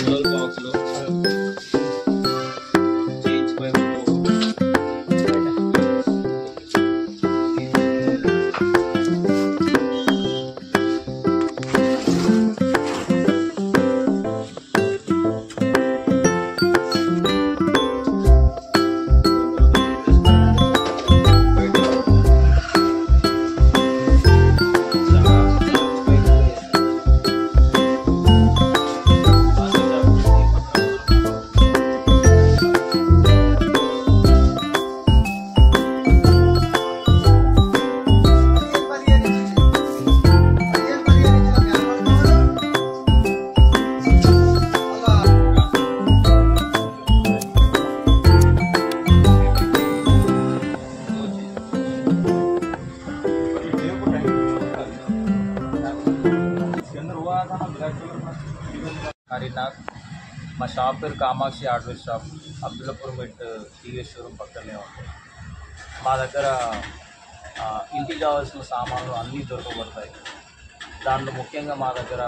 బాక్స్లో చేయించిపోయి హరినాథ్. మా షాప్ పేరు కామాక్షి హార్డ్వేర్ షాప్, అబ్దుల్లాపూర్ మెట్ టీవీఎస్ షోరూమ్ పక్కనే ఉంటుంది. మా దగ్గర ఇంటికి కావాల్సిన సామాన్లు అన్నీ దొరకబడతాయి. దాంట్లో ముఖ్యంగా మా దగ్గర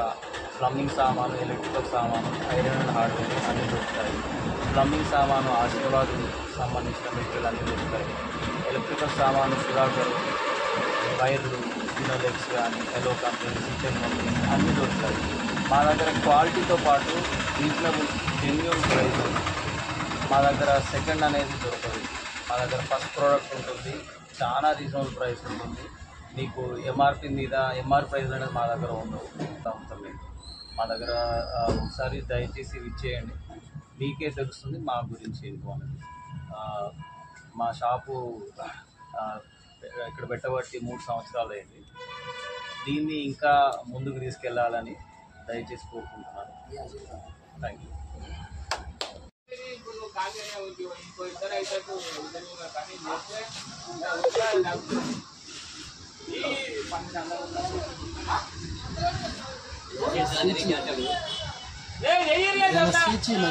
ప్లంబింగ్ సామాను, ఎలక్ట్రికల్ సామాను, ఐరన్ అండ్ హార్డ్వేర్ అన్నీ దొరుకుతాయి. ప్లంబింగ్ సామాను ఆశీర్వాద్ సంబంధించిన మెటీరియల్ అన్నీ దొరుకుతాయి. ఎలక్ట్రికల్ సామాను సుధాకర్, వైర్లు, ఫినోలెక్స్ కానీ, ఎలో కంపెనీ, కిచెన్ కంపెనీ అన్నీ దొరుకుతాయి. మా దగ్గర క్వాలిటీతో పాటు రీజనబుల్ జెన్యూన్ ప్రైస్. మా దగ్గర సెకండ్ అనేది దొరకదు. మా దగ్గర ఫస్ట్ ప్రోడక్ట్ ఉంటుంది, చాలా రీజనబుల్ ప్రైస్ ఉంటుంది. మీకు ఎంఆర్పి మీద ఎంఆర్ ప్రైస్ అనేది మా దగ్గర ఉండవు. మా దగ్గర ఒకసారి దయచేసి ఇచ్చేయండి, మీకే తెలుస్తుంది మా గురించి ఏంటో అనేది. మా షాపు ఇక్కడ పెట్టబట్టి 3 సంవత్సరాలు అయింది. దీన్ని ఇంకా ముందుకు తీసుకెళ్ళాలని దయచేసి కోరుకుంటున్నాను. Thank you. మంచి